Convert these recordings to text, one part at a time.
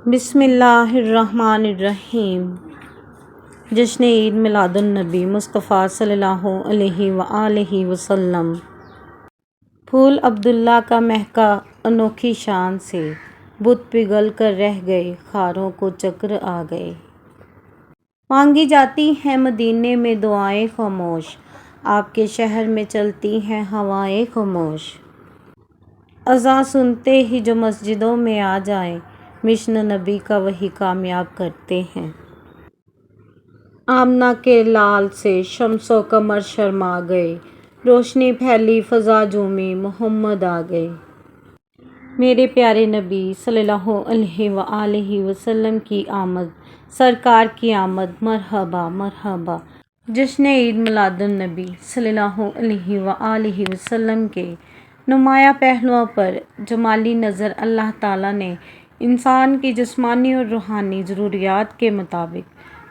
بسم اللہ الرحمن الرحیم۔ جشن عید میلاد النبی مصطفیٰ صلی اللہ علیہ وآلہ وسلم۔ پھول عبداللہ کا مہکا انوکھی شان سے، بت پگھل کر رہ گئے، خاروں کو چکر آ گئے۔ مانگی جاتی ہیں مدینے میں دعائیں خاموش، آپ کے شہر میں چلتی ہیں ہوائیں خاموش۔ اذان سنتے ہی جو مسجدوں میں آ جائیں، مشن نبی کا وہی کامیاب کرتے ہیں۔ آمنہ کے لال سے شمس و قمر شرما گئے، روشنی پھیلی فضا جھومی، محمد آ گئے۔ میرے پیارے نبی صلی اللہ علیہ وآلہ وسلم کی آمد، سرکار کی آمد، مرحبا مرحبا۔ جشن عید میلاد النبی صلی اللہ علیہ وآلہ وسلم کے نمایاں پہلوؤں پر جمالی نظر اللہ تعالیٰ نے انسان کی جسمانی اور روحانی ضروریات کے مطابق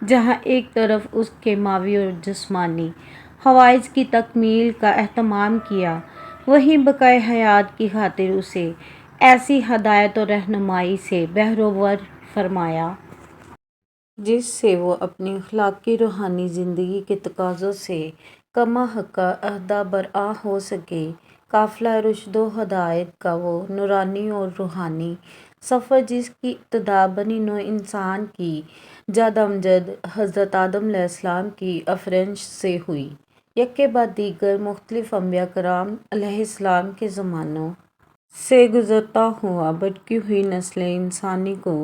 جہاں ایک طرف اس کے ماوی اور جسمانی حوائج کی تکمیل کا اہتمام کیا، وہیں بقائے حیات کی خاطر اسے ایسی ہدایت اور رہنمائی سے بہروور فرمایا جس سے وہ اپنی اخلاقی روحانی زندگی کے تقاضوں سے کما حقہ عہدہ برآں ہو سکے۔ قافلہ رشد و ہدایت کا وہ نورانی اور روحانی سفر جس کی ابتدا بنی نوع انسان کی جد امجد حضرت آدم علیہ السلام کی افرینش سے ہوئی، یکے بعد دیگر مختلف انبیاء کرام علیہ السلام کے زمانوں سے گزرتا ہوا بھٹکی ہوئی نسل انسانی کو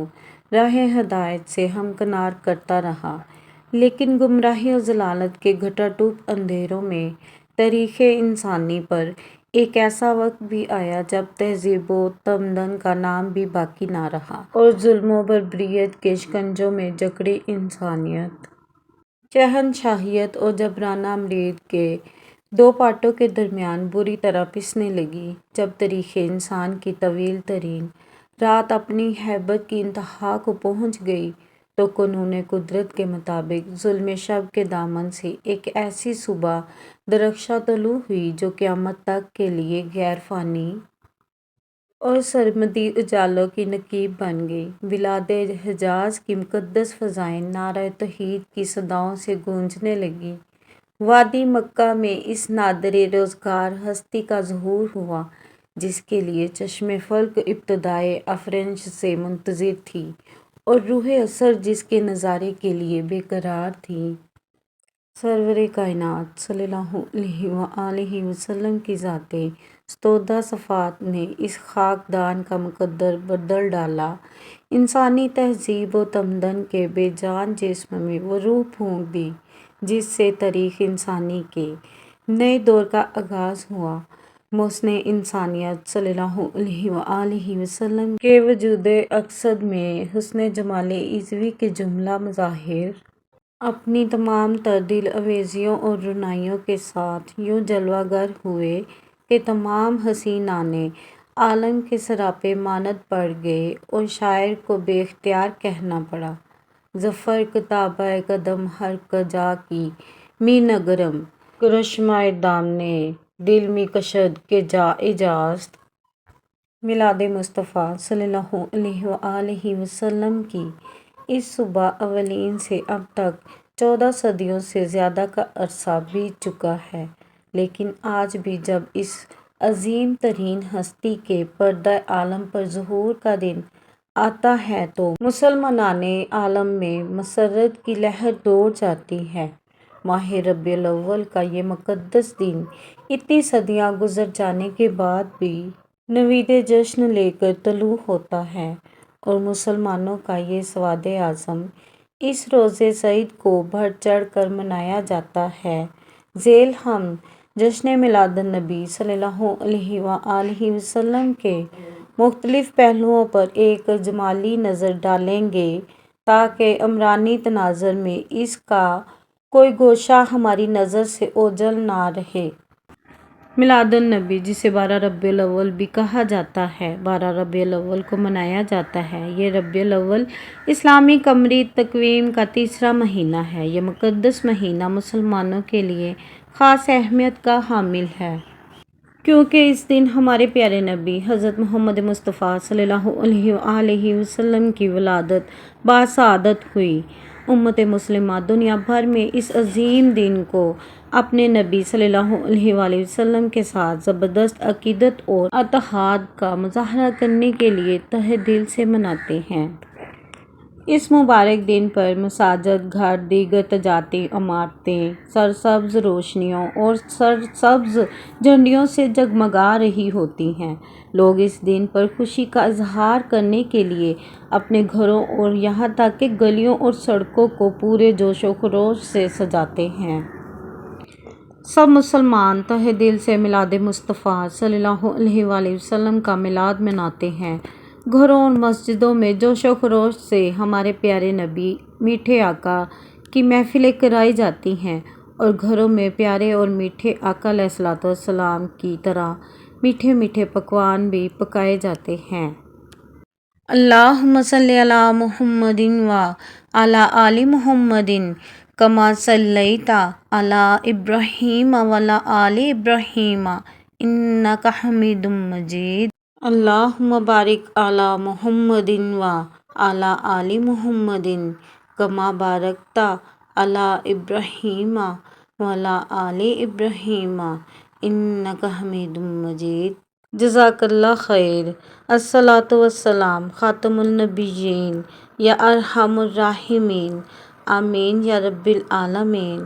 راہ ہدایت سے ہمکنار کرتا رہا، لیکن گمراہی اور ضلالت کے گھٹاٹوپ اندھیروں میں تاریخ انسانی پر ایک ایسا وقت بھی آیا جب تہذیب و تمدن کا نام بھی باقی نہ رہا اور ظلم و بربریت کے شکنجوں میں جکڑی انسانیت شہنشاہیت اور جبرانہ امریت کے دو پاٹوں کے درمیان بری طرح پسنے لگی۔ جب تاریخ انسان کی طویل ترین رات اپنی ہیبت کی انتہا کو پہنچ گئی تو قانون قدرت کے مطابق ظلم شب کے دامن سے ایک ایسی صبح درخشاں طلوع ہوئی جو قیامت تک کے لیے غیر فانی اور سرمدی اجالوں کی نقیب بن گئی۔ بلاد حجاز کی مقدس فضائیں نعرہ توحید کی صداؤں سے گونجنے لگیں۔ وادی مکہ میں اس نادر روزگار ہستی کا ظہور ہوا جس کے لیے چشم فلک ابتدائے افرینش سے منتظر تھی اور روح اثر جس کے نظارے کے لیے بے قرار تھی۔ سرور کائنات صلی اللہ علیہ وآلہ وسلم کی ذات ستودہ صفات نے اس خاکدان کا مقدر بدل ڈالا، انسانی تہذیب و تمدن کے بے جان جسم میں وہ روح پھونک دی جس سے تاریخ انسانی کے نئے دور کا آغاز ہوا۔ محسن انسانیت صلی اللہ علیہ وآلہ وسلم کے وجود اقصد میں حسن جمال عیسوی کے جملہ مظاہر اپنی تمام تر دل آویزیوں اور رونائیوں کے ساتھ یوں جلوہ گر ہوئے کہ تمام حسینان عالم کے سراپے ماند پڑ گئے اور شاعر کو بے اختیار کہنا پڑا: ظفر کتابہ قدم ہر کجا کی می نگرم، کرشمۂ دامنِ دل می کشد کہ جا اجاست۔ میلاد مصطفیٰ صلی اللہ علیہ وآلہ وسلم کی اس صبح اولین سے اب تک 14 صدیوں سے زیادہ کا عرصہ بیت چکا ہے، لیکن آج بھی جب اس عظیم ترین ہستی کے پردہ عالم پر ظہور کا دن آتا ہے تو مسلمانان عالم میں مسرت کی لہر دوڑ جاتی ہے۔ ماہ ربیع الاول کا یہ مقدس دن اتنی صدیاں گزر جانے کے بعد بھی نوید جشن لے کر طلوع ہوتا ہے اور مسلمانوں کا یہ سواد اعظم اس روز سعید کو بڑھ چڑھ کر منایا جاتا ہے۔ ذیل ہم جشن میلاد النبی صلی اللہ علیہ وآلہ وسلم کے مختلف پہلوؤں پر ایک جمالی نظر ڈالیں گے تاکہ عمرانی تناظر میں اس کا کوئی گوشہ ہماری نظر سے اوجھل نہ رہے۔ میلاد النبی جسے 12 ربیع الاول بھی کہا جاتا ہے، 12 ربیع الاول کو منایا جاتا ہے۔ یہ ربیع الاول اسلامی قمری تقویم کا تیسرا مہینہ ہے۔ یہ مقدس مہینہ مسلمانوں کے لیے خاص اہمیت کا حامل ہے۔ کیونکہ اس دن ہمارے پیارے نبی حضرت محمد مصطفیٰ صلی اللہ علیہ وآلہ وسلم کی ولادت باسعادت ہوئی۔ امت مسلمہ دنیا بھر میں اس عظیم دن کو اپنے نبی صلی اللہ علیہ وآلہ وسلم کے ساتھ زبردست عقیدت اور اتحاد کا مظاہرہ کرنے کے لیے تہہ دل سے مناتے ہیں۔ اس مبارک دن پر مساجد، گھر، دیگر تجارتی عمارتیں سرسبز روشنیوں اور سرسبز جھنڈیوں سے جگمگا رہی ہوتی ہیں۔ لوگ اس دن پر خوشی کا اظہار کرنے کے لیے اپنے گھروں اور یہاں تک کہ گلیوں اور سڑکوں کو پورے جوش و خروش سے سجاتے ہیں۔ سب مسلمان تہہ دل سے میلاد مصطفیٰ صلی اللہ علیہ وآلہ وسلم کا میلاد مناتے ہیں۔ گھروں اور مسجدوں میں جوش و خروش سے ہمارے پیارے نبی میٹھے آقا کی محفلیں کرائی جاتی ہیں اور گھروں میں پیارے اور میٹھے آقا علیہ الصلوۃ والسلام کی طرح میٹھے میٹھے پکوان بھی پکائے جاتے ہیں۔ اللہم صلی علی محمد وعلی آل محمد کما صلیت علی ابراہیم وعلی آل ابراہیم انک حمید مجید۔ اللہم بارک علی محمد وعلی آل محمد کما بارکت علی ابراہیم وعلی آل ابراہیم انک حمید مجید۔ جزاک اللہ خیر۔ الصلاۃ والسلام خاتم النبیین یا ارحم الراحمین، آمین یا رب العالمین۔